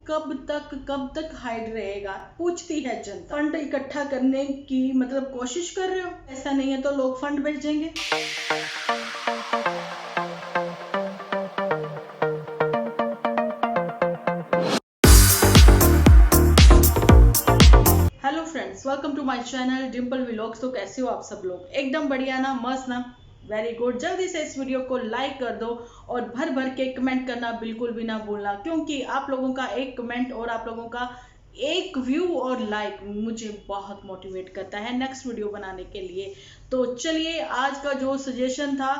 कब तक हाइड रहेगा, पूछती है जनता। फंड इकट्ठा करने की मतलब कोशिश कर रहे हो, ऐसा नहीं है तो लोग फंड भेजेंगे। Hello friends, welcome to my channel Dimple vlogs. तो कैसे हो आप सब लोग? एकदम बढ़िया ना, मस्त ना, वेरी गुड। जल्दी से इस वीडियो को लाइक कर दो और भर भर के कमेंट करना बिल्कुल भी ना भूलना, क्योंकि आप लोगों का एक कमेंट और आप लोगों का एक व्यू और लाइक मुझे बहुत मोटिवेट करता है नेक्स्ट वीडियो बनाने के लिए। तो चलिए, आज का जो सजेशन था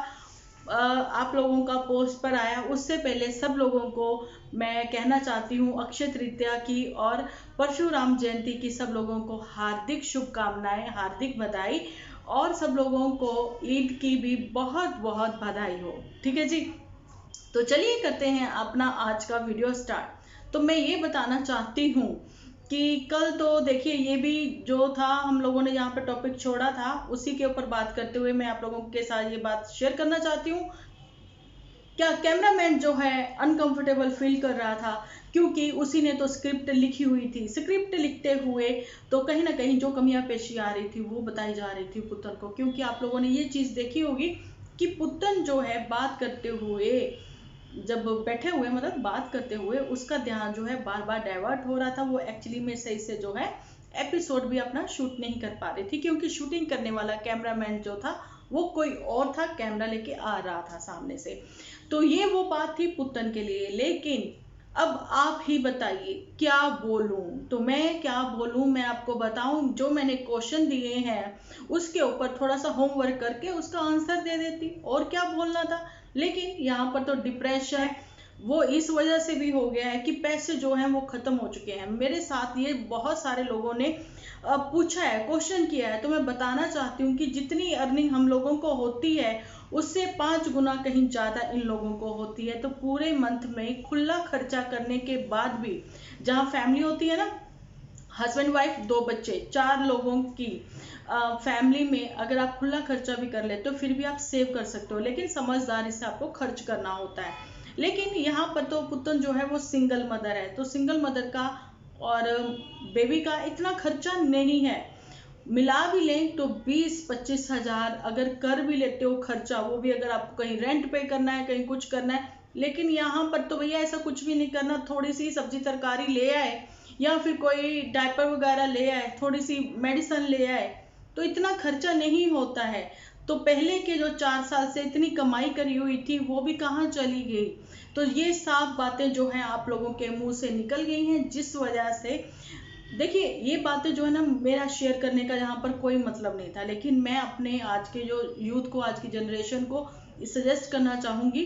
आप लोगों का पोस्ट पर आया, उससे पहले सब लोगों को मैं कहना चाहती हूँ अक्षय तृतीया की और परशुराम जयंती की सब लोगों को हार्दिक शुभकामनाएं, हार्दिक बधाई, और सब लोगों को ईद की भी बहुत बहुत बधाई हो। ठीक है जी, तो चलिए करते हैं अपना आज का वीडियो स्टार्ट। तो मैं ये बताना चाहती हूँ कि कल तो देखिए, ये भी जो था हम लोगों ने यहाँ पे टॉपिक छोड़ा था, उसी के ऊपर बात करते हुए मैं आप लोगों के साथ ये बात शेयर करना चाहती हूँ। क्या कैमरामैन जो है अनकंफर्टेबल फील कर रहा था, क्योंकि उसी ने तो स्क्रिप्ट लिखी हुई थी। स्क्रिप्ट लिखते हुए तो कहीं ना कहीं जो कमियां पेशी आ रही थी वो बताई जा रही थी पुतन को, क्योंकि आप लोगों ने ये चीज देखी होगी कि पुतन जो है बात करते हुए, जब बैठे हुए मतलब बात करते हुए, उसका ध्यान जो है बार बार डाइवर्ट हो रहा था। वो एक्चुअली में सही से जो है एपिसोड भी अपना शूट नहीं कर पा रही थी, क्योंकि शूटिंग करने वाला कैमरामैन जो था वो कोई और था, कैमरा लेके आ रहा था सामने से। तो ये वो बात थी पुतन के लिए। लेकिन अब आप ही बताइए क्या बोलूं, तो मैं क्या बोलूं, मैं आपको बताऊं, जो मैंने क्वेश्चन दिए हैं उसके ऊपर थोड़ा सा होमवर्क करके उसका आंसर दे देती, और क्या बोलना था। लेकिन यहाँ पर तो डिप्रेशन वो इस वजह से भी हो गया है कि पैसे जो हैं वो खत्म हो चुके हैं। मेरे साथ ये बहुत सारे लोगों ने पूछा है, क्वेश्चन किया है, तो मैं बताना चाहती हूँ कि जितनी अर्निंग हम लोगों को होती है उससे 5 गुना कहीं ज्यादा इन लोगों को होती है। तो पूरे मंथ में खुला खर्चा करने के बाद भी, जहाँ फैमिली होती है ना, हस्बैंड वाइफ 2 बच्चे, 4 लोगों की फैमिली में अगर आप खुला खर्चा भी कर लेते हो फिर भी आप सेव कर सकते हो, लेकिन समझदारी से आपको खर्च करना होता है। लेकिन यहाँ पर तो पुतन जो है वो सिंगल मदर है, तो सिंगल मदर का और बेबी का इतना खर्चा नहीं है। मिला भी लें तो 20-25 हजार अगर कर भी लेते हो खर्चा, वो भी अगर आपको कहीं रेंट पे करना है, कहीं कुछ करना है। लेकिन यहाँ पर तो भैया ऐसा कुछ भी नहीं करना, थोड़ी सी सब्जी तरकारी ले आए या फिर कोई डायपर वगैरह ले आए, थोड़ी सी मेडिसिन ले आए, तो इतना खर्चा नहीं होता है। तो पहले के जो 4 साल से इतनी कमाई करी हुई थी वो भी कहाँ चली गई। तो ये साफ बातें जो हैं आप लोगों के मुंह से निकल गई हैं, जिस वजह से देखिए ये बातें जो है ना, मेरा शेयर करने का यहाँ पर कोई मतलब नहीं था, लेकिन मैं अपने आज के जो यूथ को, आज की जनरेशन को सजेस्ट करना चाहूंगी।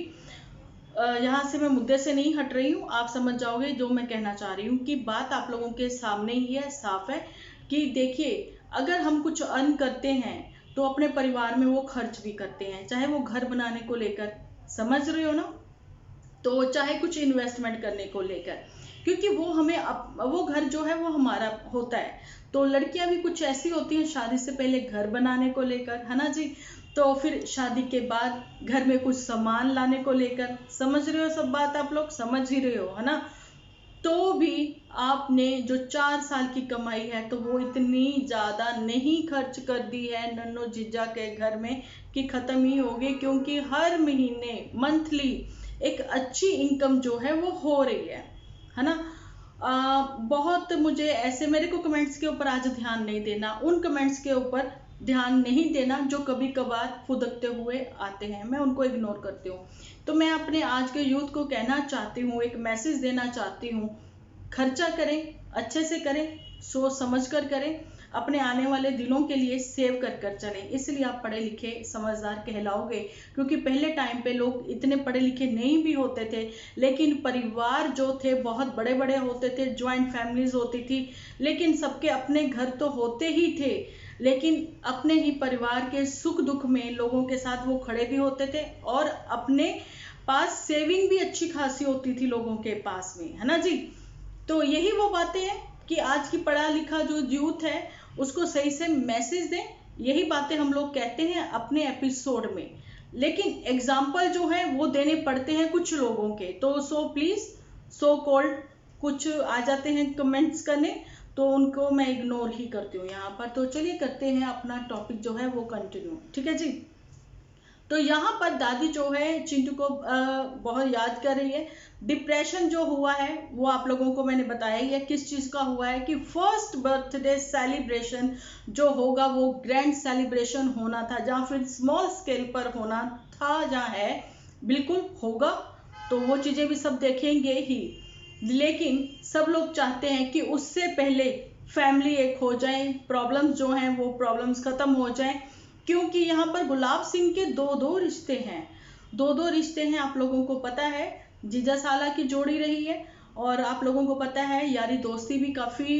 यहाँ से मैं मुद्दे से नहीं हट रही हूँ, आप समझ जाओगे जो मैं कहना चाह रही हूँ, कि बात आप लोगों के सामने ही है, साफ है। कि देखिए, अगर हम कुछ अर्न करते हैं तो अपने परिवार में वो खर्च भी करते हैं, चाहे वो घर बनाने को लेकर, समझ रहे हो ना, तो चाहे कुछ इन्वेस्टमेंट करने को लेकर, क्योंकि वो हमें वो घर जो है वो हमारा होता है। तो लड़कियां भी कुछ ऐसी होती हैं शादी से पहले घर बनाने को लेकर, है ना जी, तो फिर शादी के बाद घर में कुछ सामान लाने को लेकर, समझ रहे हो, सब बात आप लोग समझ ही रहे हो, है ना। तो भी आपने जो 4 साल की कमाई है तो वो इतनी ज्यादा नहीं खर्च कर दी है नन्नो जीजा के घर में कि खत्म ही होगी, क्योंकि हर महीने मंथली एक अच्छी इनकम जो है वो हो रही है ना। बहुत मुझे ऐसे, मेरे को कमेंट्स के ऊपर आज ध्यान नहीं देना, उन कमेंट्स के ऊपर ध्यान नहीं देना जो कभी कभार फुदकते हुए आते हैं, मैं उनको इग्नोर करती हूँ। तो मैं अपने आज के यूथ को कहना चाहती हूँ, एक मैसेज देना चाहती हूँ, खर्चा करें, अच्छे से करें, सोच समझ कर करें, अपने आने वाले दिनों के लिए सेव कर कर चलें, इसलिए आप पढ़े लिखे समझदार कहलाओगे। क्योंकि पहले टाइम पे लोग इतने पढ़े लिखे नहीं भी होते थे, लेकिन परिवार जो थे बहुत बड़े बड़े होते थे, ज्वाइंट फैमिलीज होती थी, लेकिन सबके अपने घर तो होते ही थे, लेकिन अपने ही परिवार के सुख दुख में लोगों के साथ वो खड़े भी होते थे, और अपने पास सेविंग भी अच्छी खासी होती थी लोगों के पास में, है ना जी। तो यही वो बातें हैं कि आज की पढ़ा लिखा जो यूथ है उसको सही से मैसेज दें, यही बातें हम लोग कहते हैं अपने एपिसोड में। लेकिन एग्जाम्पल जो है वो देने पड़ते हैं कुछ लोगों के, तो सो प्लीज, सो कॉल्ड कुछ आ जाते हैं कमेंट्स करने, तो उनको मैं इग्नोर ही करती हूँ यहाँ पर। तो चलिए करते हैं अपना टॉपिक जो है वो कंटिन्यू, ठीक है जी। तो यहाँ पर दादी जो है चिंटू को बहुत याद कर रही है। डिप्रेशन जो हुआ है वो आप लोगों को मैंने बताया ही है किस चीज़ का हुआ है, कि फर्स्ट बर्थडे सेलिब्रेशन जो होगा वो ग्रैंड सेलिब्रेशन होना था, जहाँ फिर स्मॉल स्केल पर होना था, जहाँ है बिल्कुल होगा, तो वो चीज़ें भी सब देखेंगे ही। लेकिन सब लोग चाहते हैं कि उससे पहले फैमिली एक हो जाए, प्रॉब्लम्स जो हैं वो प्रॉब्लम्स खत्म हो जाए, क्योंकि यहाँ पर गुलाब सिंह के दो दो रिश्ते हैं, दो दो रिश्ते हैं। आप लोगों को पता है जीजा साला की जोड़ी रही है, और आप लोगों को पता है यारी दोस्ती भी काफ़ी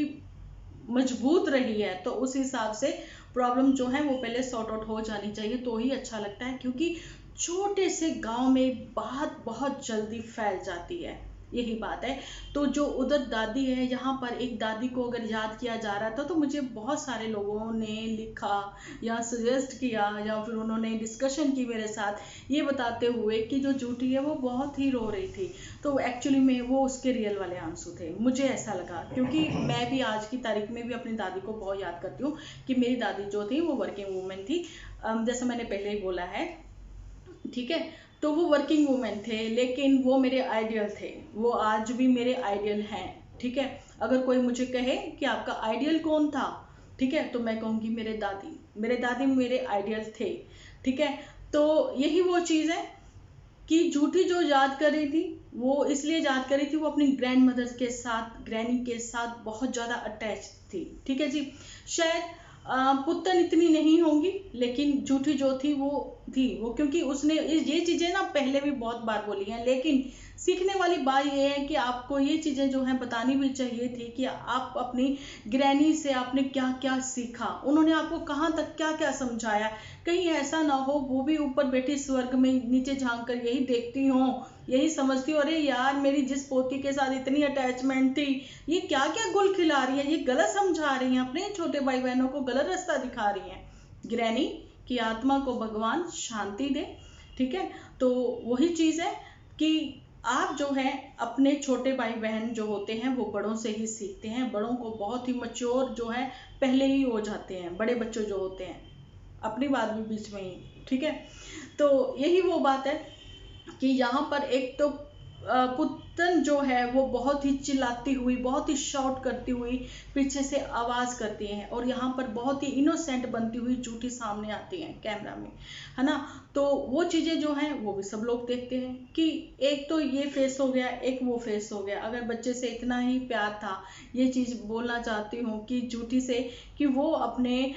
मजबूत रही है। तो उस हिसाब से प्रॉब्लम जो है वो पहले सॉर्ट आउट हो जानी चाहिए, तो ही अच्छा लगता है, क्योंकि छोटे से गांव में बात बहुत जल्दी फैल जाती है, यही बात है। तो जो उधर दादी है, यहाँ पर एक दादी को अगर याद किया जा रहा था, तो मुझे बहुत सारे लोगों ने लिखा या सजेस्ट किया या फिर उन्होंने डिस्कशन की मेरे साथ, ये बताते हुए कि जो जूटी है वो बहुत ही रो रही थी। तो एक्चुअली में वो उसके रियल वाले आंसू थे, मुझे ऐसा लगा, क्योंकि मैं भी आज की तारीख में भी अपनी दादी को बहुत याद करती हूँ, कि मेरी दादी जो थी वो वर्किंग वूमेन थी, जैसे मैंने पहले ही बोला है, ठीक है। तो वो वर्किंग वूमेन थे, लेकिन वो मेरे आइडियल थे, वो आज भी मेरे आइडियल हैं, ठीक है। अगर कोई मुझे कहे कि आपका आइडियल कौन था, ठीक है, तो मैं कहूँगी मेरे दादी मेरे आइडियल थे, ठीक है। तो यही वो चीज़ है कि झूठी जो याद कर रही थी, वो इसलिए याद कर रही थी, वो अपनी ग्रैंड मदर के साथ, ग्रैनी के साथ बहुत ज़्यादा अटैच थी, ठीक है जी। शायद पुत्तन इतनी नहीं होंगी, लेकिन झूठी जो थी वो क्योंकि उसने ये चीज़ें ना पहले भी बहुत बार बोली हैं, लेकिन सीखने वाली बात ये है कि आपको ये चीज़ें जो हैं बतानी भी चाहिए थी, कि आप अपनी ग्रैनी से आपने क्या क्या सीखा, उन्होंने आपको कहाँ तक क्या क्या समझाया। कहीं ऐसा ना हो वो भी ऊपर बैठी स्वर्ग में नीचे झांक कर यही देखती हो, यही समझती हो, अरे यार मेरी जिस पोती के साथ इतनी अटैचमेंट थी, ये क्या क्या गुल खिला रही है, ये गलत समझा रही है, अपने छोटे भाई बहनों को गलत रास्ता दिखा रही है। ग्रैनी की आत्मा को भगवान शांति दे, ठीक है। तो वही चीज़ है कि आप जो है अपने छोटे भाई बहन जो होते हैं वो बड़ों से ही सीखते हैं, बड़ों को बहुत ही मैच्योर जो है पहले ही हो जाते हैं, बड़े बच्चे जो होते हैं, अपनी बात भी बीच में ही, ठीक है। तो यही वो बात है कि यहाँ पर एक तो पुत्तन जो है वो बहुत ही चिल्लाती हुई, बहुत ही शाउट करती हुई पीछे से आवाज करती हैं, और यहाँ पर बहुत ही इनोसेंट बनती हुई झूठी सामने आती हैं कैमरा में, है ना। तो वो चीजें जो हैं वो भी सब लोग देखते हैं, कि एक तो ये फेस हो गया, एक वो फेस हो गया। अगर बच्चे से इतना ही प्यार था, ये चीज बोलना चाहती हूँ कि झूठी से, कि वो अपने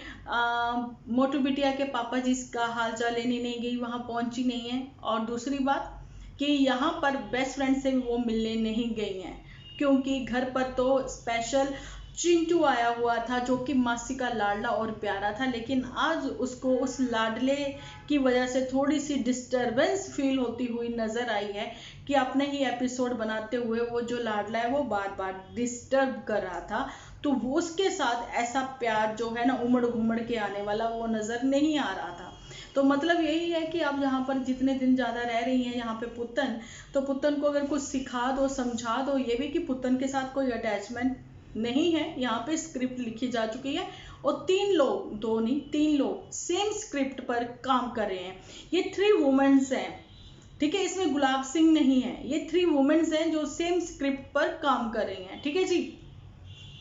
मोटू बिटिया के पापा जी का हाल चाल लेने नहीं गई, वहां पहुंची नहीं है। और दूसरी बात कि यहाँ पर बेस्ट फ्रेंड से भी वो मिलने नहीं गई हैं, क्योंकि घर पर तो स्पेशल चिंटू आया हुआ था, जो कि मासी का लाडला और प्यारा था, लेकिन आज उसको उस लाडले की वजह से थोड़ी सी डिस्टरबेंस फील होती हुई नजर आई है, कि अपने ही एपिसोड बनाते हुए वो जो लाडला है वो बार बार डिस्टर्ब कर रहा था, तो वो उसके साथ ऐसा प्यार जो है ना उमड़ घुमड़ के आने वाला वो नजर नहीं आ रहा था। तो मतलब यही है कि अब यहाँ पर जितने दिन ज्यादा रह रही हैं यहाँ पे पुत्तन, तो पुत्तन को अगर कुछ सिखा दो, समझा दो, ये भी कि पुत्तन के साथ कोई अटैचमेंट नहीं है। यहाँ पे स्क्रिप्ट लिखी जा चुकी है, और 3 लोग, 2 नहीं 3 लोग सेम स्क्रिप्ट पर काम कर रहे हैं। ये 3 वुमेन्स हैं, ठीक है, इसमें गुलाब सिंह नहीं है, ये 3 वुमेन्स हैं जो सेम स्क्रिप्ट पर काम कर रही हैं, ठीक है जी।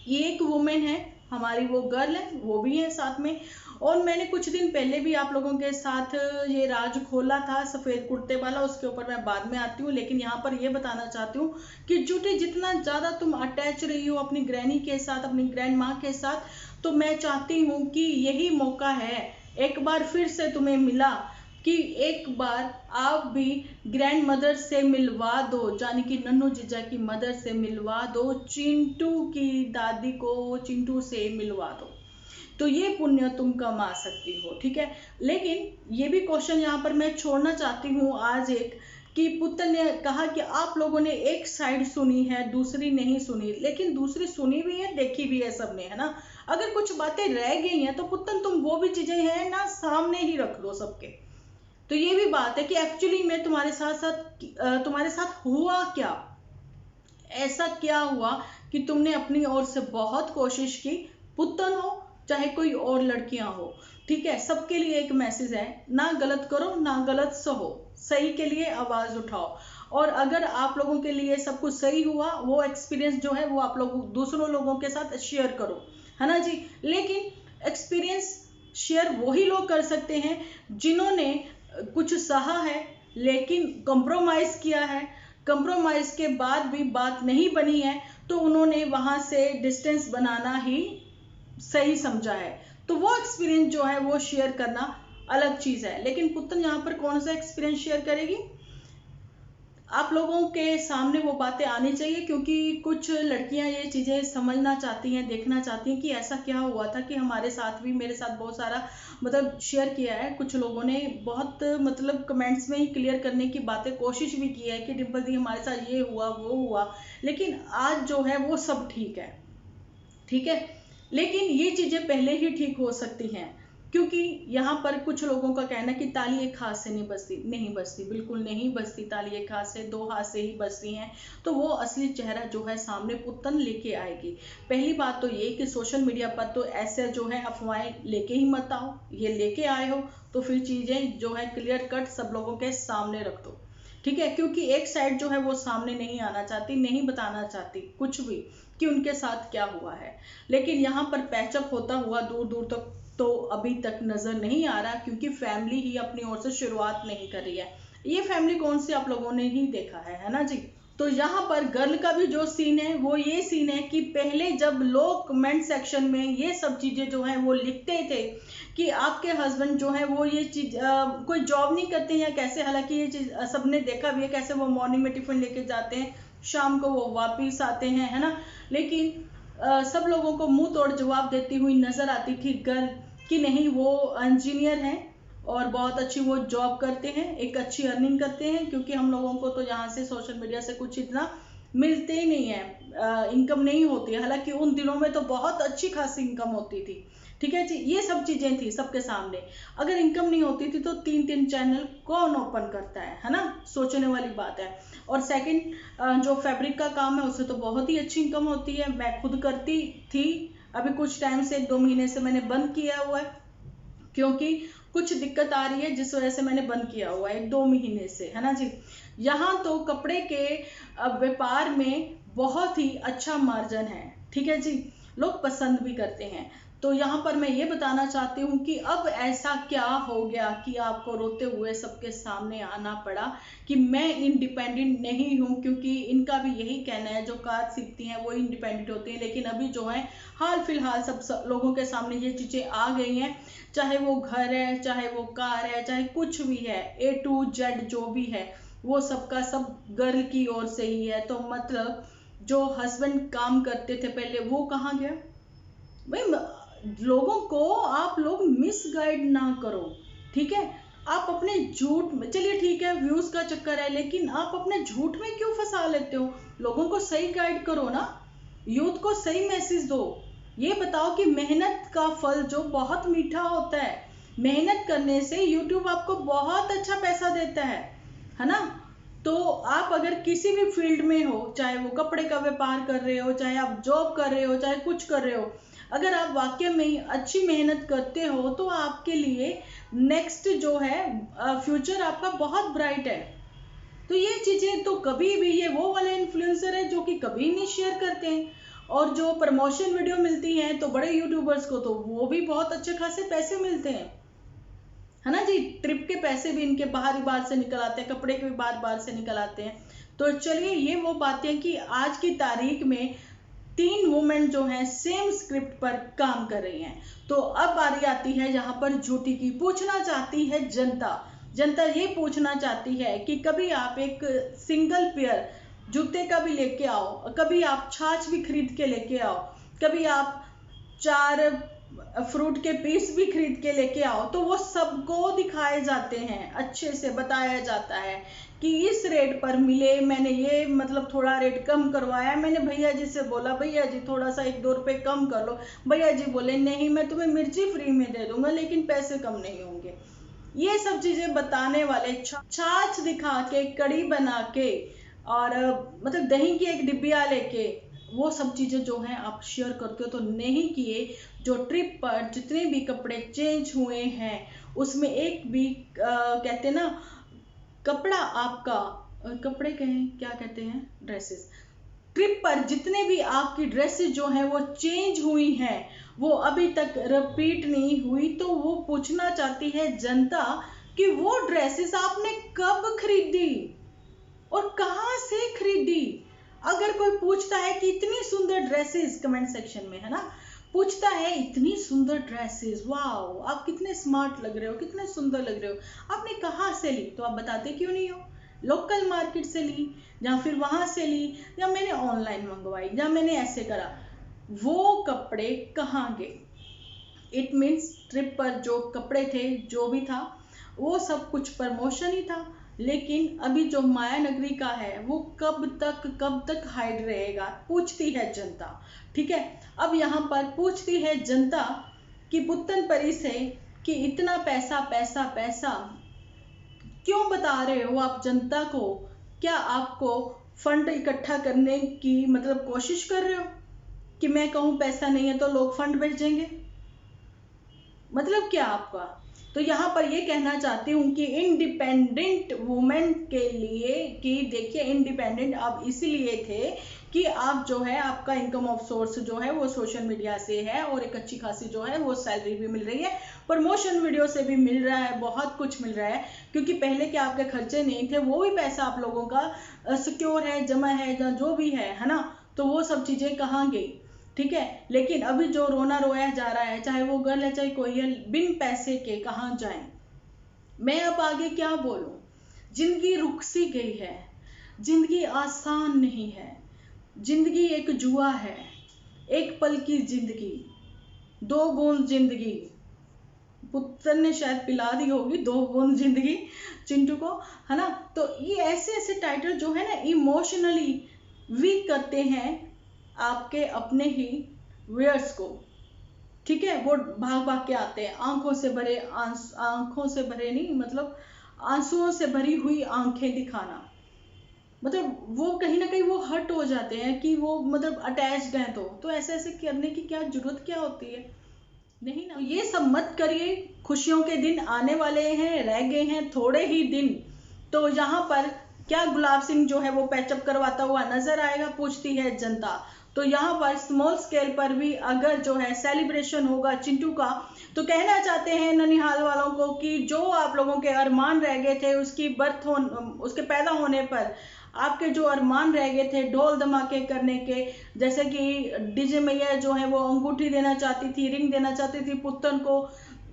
ये एक वुमेन है हमारी, वो गर्ल है, वो भी है साथ में। और मैंने कुछ दिन पहले भी आप लोगों के साथ ये राज खोला था सफेद कुर्ते वाला, उसके ऊपर मैं बाद में आती हूँ, लेकिन यहाँ पर ये बताना चाहती हूँ कि झूठी जितना ज्यादा तुम अटैच रही हो अपनी ग्रैनी के साथ, अपनी ग्रैंड माँ के साथ, तो मैं चाहती हूँ कि यही मौका है, एक बार फिर से तुम्हें मिला, कि एक बार आप भी ग्रैंड मदर से मिलवा दो, यानी कि नन्नू जीजा की मदर से मिलवा दो, चिंटू की दादी को चिंटू से मिलवा दो, तो ये पुण्य तुम कमा सकती हो, ठीक है। लेकिन ये भी क्वेश्चन यहाँ पर मैं छोड़ना चाहती हूँ आज एक, कि पुत्र ने कहा कि आप लोगों ने एक साइड सुनी है, दूसरी नहीं सुनी, लेकिन दूसरी सुनी भी है, देखी भी है सबने, है ना। अगर कुछ बातें रह गई हैं तो पुत्र तुम वो भी चीजें हैं ना सामने ही रख दो सबके। तो ये भी बात है कि एक्चुअली में तुम्हारे साथ हुआ क्या, ऐसा क्या हुआ कि तुमने अपनी ओर से बहुत कोशिश की, पुतन हो चाहे कोई और लड़कियां हो, ठीक है, सबके लिए एक मैसेज है, ना गलत करो ना गलत सहो, सही के लिए आवाज उठाओ। और अगर आप लोगों के लिए सब कुछ सही हुआ, वो एक्सपीरियंस जो है वो आप लोग दूसरों लोगों के साथ शेयर करो, है ना जी। लेकिन एक्सपीरियंस शेयर वही लोग कर सकते हैं जिन्होंने कुछ सहा है लेकिन कंप्रोमाइज किया है, कंप्रोमाइज के बाद भी बात नहीं बनी है तो उन्होंने वहां से डिस्टेंस बनाना ही सही समझा है। तो वो एक्सपीरियंस जो है वो शेयर करना अलग चीज है। लेकिन पुतन यहाँ पर कौन सा एक्सपीरियंस शेयर करेगी? आप लोगों के सामने वो बातें आनी चाहिए, क्योंकि कुछ लड़कियां ये चीजें समझना चाहती हैं, देखना चाहती हैं कि ऐसा क्या हुआ था कि हमारे साथ भी, मेरे साथ बहुत सारा मतलब शेयर किया है कुछ लोगों ने, बहुत मतलब कमेंट्स में ही क्लियर करने की बातें कोशिश भी की है कि डिम्पल दी हमारे साथ ये हुआ वो हुआ, लेकिन आज जो है वो सब ठीक है, ठीक है। लेकिन ये चीजें पहले ही ठीक हो सकती हैं, क्योंकि यहाँ पर कुछ लोगों का कहना है कि ताली एक हाथ से नहीं बजती, नहीं बजती, बिल्कुल नहीं बजती, ताली एक हाथ से, दो हाथ से ही बजती हैं। तो वो असली चेहरा जो है सामने पुतन लेके आएगी। पहली बात तो ये कि सोशल मीडिया पर तो ऐसे जो है अफवाहें लेके ही मत आओ, ये लेके आए हो तो फिर चीजें जो है क्लियर कट सब लोगों के सामने रख दो, ठीक है। क्योंकि एक साइड जो है वो सामने नहीं आना चाहती, नहीं बताना चाहती कुछ भी कि उनके साथ क्या हुआ है। लेकिन यहाँ पर पैचअप होता हुआ दूर दूर तक तो अभी तक नजर नहीं आ रहा, क्योंकि फैमिली ही अपनी ओर से शुरुआत नहीं कर रही है। ये फैमिली कौन सी आप लोगों ने ही देखा है ना जी। तो यहाँ पर गर्ल का भी जो सीन है वो ये सीन है कि पहले जब लोग कमेंट सेक्शन में ये सब चीजें जो है वो लिखते थे कि आपके हस्बैंड जो है वो ये चीज कोई जॉब नहीं करते या कैसे, हालांकि ये चीज सबने देखा भी है कैसे वो मॉर्निंग में टिफिन लेके जाते हैं, शाम को वो वापिस आते हैं, है ना। लेकिन सब लोगों को मुंह तोड़ जवाब देती हुई नजर आती थी गर्ल कि नहीं वो इंजीनियर हैं और बहुत अच्छी वो जॉब करते हैं, एक अच्छी अर्निंग करते हैं, क्योंकि हम लोगों को तो यहाँ से सोशल मीडिया से कुछ इतना मिलते ही नहीं है, इनकम नहीं होती है। हालांकि उन दिनों में तो बहुत अच्छी खासी इनकम होती थी, ठीक है जी। ये सब चीजें थी सबके सामने। अगर इनकम नहीं होती थी तो 3-3 चैनल कौन ओपन करता है ना, सोचने वाली बात है। और सेकंड जो फैब्रिक का काम है उससे तो बहुत ही अच्छी इनकम होती है, मैं खुद करती थी, अभी कुछ टाइम से 1-2 महीने से मैंने बंद किया हुआ है, क्योंकि कुछ दिक्कत आ रही है जिस वजह से मैंने बंद किया हुआ है 1-2 महीने से, है ना जी। यहाँ तो कपड़े के व्यापार में बहुत ही अच्छा मार्जिन है, ठीक है जी, लोग पसंद भी करते हैं। तो यहाँ पर मैं ये बताना चाहती हूँ कि अब ऐसा क्या हो गया कि आपको रोते हुए सबके सामने आना पड़ा कि मैं इंडिपेंडेंट नहीं हूँ, क्योंकि इनका भी यही कहना है जो कार सीखती हैं वो इंडिपेंडेंट होती हैं। लेकिन अभी जो है हाल फिलहाल सब लोगों के सामने ये चीजें आ गई हैं, चाहे वो घर है, चाहे वो कार है, चाहे कुछ भी है, A to Z जो भी है वो सबका सब गर्ल की ओर से ही है। तो मतलब जो हस्बैंड काम करते थे पहले वो कहाँ गया भाई? लोगों को आप लोग मिसगाइड ना करो, ठीक है। आप अपने झूठ में, चलिए ठीक है व्यूज का चक्कर है, लेकिन आप अपने झूठ में क्यों फंसा लेते हो? लोगों को सही गाइड करो ना, यूथ को सही मैसेज दो, ये बताओ कि मेहनत का फल जो बहुत मीठा होता है, मेहनत करने से यूट्यूब आपको बहुत अच्छा पैसा देता है ना। तो आप अगर किसी भी फील्ड में हो, चाहे वो कपड़े का व्यापार कर रहे हो, चाहे आप जॉब कर रहे हो, चाहे कुछ कर रहे हो, अगर आप वाकई में अच्छी मेहनत करते हो तो आपके लिए नेक्स्ट जो है फ्यूचर आपका बहुत ब्राइट है। तो ये चीजें तो कभी भी, ये वो वाले इन्फ्लुएंसर है जो कि कभी नहीं शेयर करते हैं, और जो प्रमोशन वीडियो मिलती हैं तो बड़े यूट्यूबर्स को तो वो भी बहुत अच्छे खासे पैसे मिलते हैं, है ना जी। ट्रिप के पैसे भी इनके बाहर ही बाहर से निकल आते हैं, कपड़े के भी बाहर बाहर से निकल आते हैं। तो चलिए ये वो बातें कि आज की तारीख में 3 वुमेन जो हैं सेम स्क्रिप्ट पर काम कर रही हैं। तो अब बारी आती है जहां पर झूठी की। पूछना चाहती है जनता, जनता ये पूछना चाहती है कि कभी आप एक सिंगल पेयर जूते का भी लेके आओ, कभी आप छाछ भी खरीद के लेके आओ, कभी आप 4 फ्रूट के पीस भी खरीद के लेके आओ, तो वो सबको दिखाए जाते हैं, अच्छे से बताया जाता है कि इस रेट पर मिले, मैंने ये मतलब थोड़ा रेट कम करवाया, मैंने भैया जी से बोला भैया जी थोड़ा सा 1-2 रुपए कम कर लो, भैया जी बोले नहीं मैं तुम्हें मिर्ची फ्री में दे दूंगा लेकिन पैसे कम नहीं होंगे। ये सब चीजें बताने वाले छाछ दिखा के, कड़ी बना के और मतलब दही की एक डिब्बिया लेके वो सब चीज़ें जो हैं आप शेयर करते हो तो नहीं किए। जो ट्रिप पर जितने भी कपड़े चेंज हुए हैं उसमें एक भी कहते हैं ना कपड़ा आपका कपड़े कहें क्या कहते हैं, ड्रेसेस, ट्रिप पर जितने भी आपकी ड्रेसेस जो हैं वो चेंज हुई हैं वो अभी तक रिपीट नहीं हुई। तो वो पूछना चाहती है जनता कि वो ड्रेसेस आपने कब खरीदी और कहाँ से खरीदी। अगर कोई पूछता है कि इतनी सुंदर ड्रेसेस, कमेंट सेक्शन में है ना, पूछता है इतनी सुंदर ड्रेसेस, वाओ आप कितने स्मार्ट लग रहे हो, कितने सुंदर लग रहे हो, आपने कहाँ से ली, तो आप बताते क्यों नहीं हो। लोकल मार्केट से ली या फिर वहां से ली या मैंने ऑनलाइन मंगवाई या मैंने ऐसे करा। वो कपड़े कहाँ गए। इट मीन्स ट्रिप पर जो कपड़े थे जो भी था वो सब कुछ प्रमोशन ही था। लेकिन अभी जो माया नगरी का है वो कब तक हाइड रहेगा, पूछती है जनता। ठीक है, अब यहाँ पर पूछती है जनता कि पुत्तन परी से कि इतना पैसा पैसा पैसा क्यों बता रहे हो आप जनता को। क्या आपको फंड इकट्ठा करने की मतलब कोशिश कर रहे हो कि मैं कहूँ पैसा नहीं है तो लोग फंड भेजेंगे, मतलब क्या आपका। तो यहाँ पर ये कहना चाहती हूँ कि इंडिपेंडेंट वुमेन के लिए कि देखिए इंडिपेंडेंट आप इसीलिए थे कि आप जो है आपका इनकम ऑफ सोर्स जो है वो सोशल मीडिया से है और एक अच्छी खासी जो है वो सैलरी भी मिल रही है, प्रमोशन वीडियो से भी मिल रहा है, बहुत कुछ मिल रहा है। क्योंकि पहले के आपके खर्चे नहीं थे वो भी पैसा आप लोगों का सिक्योर है, जमा है, जो भी है ना, तो वो सब चीज़ें कहाँ गई। ठीक है, लेकिन अभी जो रोना रोया जा रहा है, चाहे वो गर्ल है चाहे कोई है, बिन पैसे के कहाँ जाएं। मैं अब आगे क्या बोलूं। जिंदगी रुक सी गई है, जिंदगी आसान नहीं है, जिंदगी एक जुआ है, एक पल की जिंदगी, दो बूंद जिंदगी। पुत्र ने शायद पिला दी होगी दो बूंद जिंदगी चिंटू को, है ना। तो ये ऐसे ऐसे टाइटल जो है ना इमोशनली वीक करते हैं आपके अपने ही व्यूअर्स को। ठीक है, वो भाग भाग के आते हैं, आंखों से भरे आंखों से भरे नहीं, मतलब आंसुओं से भरी हुई आंखें दिखाना, मतलब वो कहीं ना कहीं वो हर्ट हो जाते हैं कि वो मतलब अटैच्ड हैं। तो ऐसे ऐसे करने की क्या जरूरत क्या होती है, नहीं ना। ये सब मत करिए, खुशियों के दिन आने वाले हैं, रह गए हैं थोड़े ही दिन। तो यहाँ पर क्या गुलाब सिंह जो है वो पैचअप करवाता हुआ नजर आएगा, पूछती है जनता। तो यहाँ पर स्मॉल स्केल पर भी अगर जो है सेलिब्रेशन होगा चिंटू का, तो कहना चाहते हैं ननिहाल वालों को कि जो आप लोगों के अरमान रह गए थे उसकी उसके पैदा होने पर आपके जो अरमान रह गए थे ढोल धमाके करने के, जैसे कि डीजे मैया जो है वो अंगूठी देना चाहती थी, रिंग देना चाहती थी पुत्तन को,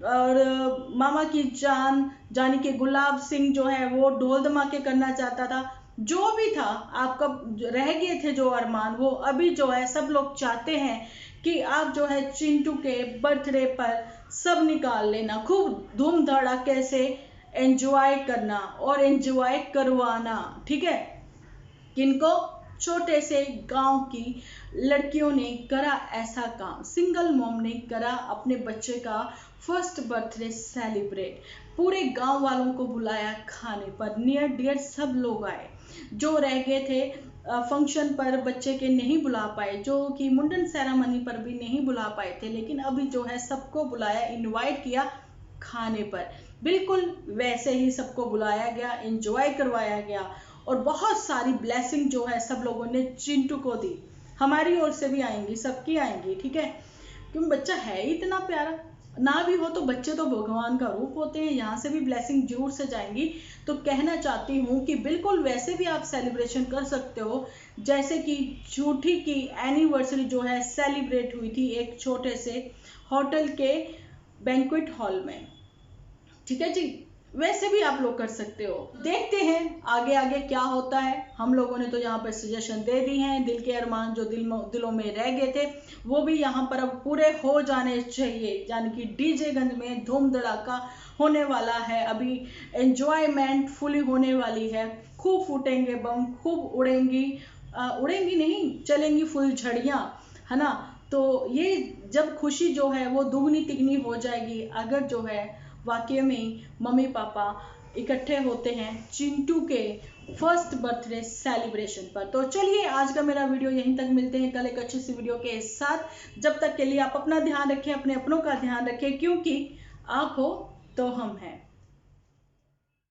और मामा की जान जानी कि गुलाब सिंह जो है वो ढोल धमाके करना चाहता था। जो भी था आपका रह गए थे जो अरमान, वो अभी जो है सब लोग चाहते हैं कि आप जो है चिंटू के बर्थडे पर सब निकाल लेना, खूब धूम धड़ाके से एंजॉय करना और एंजॉय करवाना। ठीक है, किनको, छोटे से गांव की लड़कियों ने करा ऐसा काम, सिंगल मॉम ने करा अपने बच्चे का फर्स्ट बर्थडे सेलिब्रेट, पूरे गांव वालों को बुलाया खाने पर, नियर डियर सब लोग आए। जो रह गए थे फंक्शन पर बच्चे के नहीं बुला पाए, जो कि मुंडन सेरेमनी पर भी नहीं बुला पाए थे, लेकिन अभी जो है सबको बुलाया, इनवाइट किया खाने पर, बिल्कुल वैसे ही सबको बुलाया गया, एंजॉय करवाया गया और बहुत सारी ब्लेसिंग जो है सब लोगों ने चिंटू को दी। हमारी ओर से भी आएंगी, सबकी आएंगी। ठीक है, क्योंकि बच्चा है ही इतना प्यारा, ना भी हो तो बच्चे तो भगवान का रूप होते हैं, यहाँ से भी ब्लेसिंग जरूर से जाएंगी। तो कहना चाहती हूँ कि बिल्कुल वैसे भी आप सेलिब्रेशन कर सकते हो जैसे कि झूठी की एनिवर्सरी जो है सेलिब्रेट हुई थी एक छोटे से होटल के बैंक्वेट हॉल में। ठीक है जी, वैसे भी आप लोग कर सकते हो। देखते हैं आगे आगे क्या होता है। हम लोगों ने तो यहाँ पर सजेशन दे दी हैं, दिल के अरमान जो दिलों में रह गए थे वो भी यहाँ पर अब पूरे हो जाने चाहिए, यानी कि डीजे गंज में धूम धड़ाका होने वाला है, अभी एंजॉयमेंट फुली होने वाली है, खूब फूटेंगे बम, खूब उड़ेंगी उड़ेंगी नहीं चलेंगी फुल झड़ियाँ, है ना। तो ये जब खुशी जो है वो दुगनी तिगनी हो जाएगी अगर जो है वाकई में मम्मी पापा इकट्ठे होते हैं चिंटू के फर्स्ट बर्थडे सेलिब्रेशन पर। तो चलिए आज का मेरा वीडियो यहीं तक, मिलते हैं कल एक अच्छी सी वीडियो के साथ। जब तक के लिए आप अपना ध्यान रखें, अपने अपनों का ध्यान रखें, क्योंकि आप हो तो हम हैं।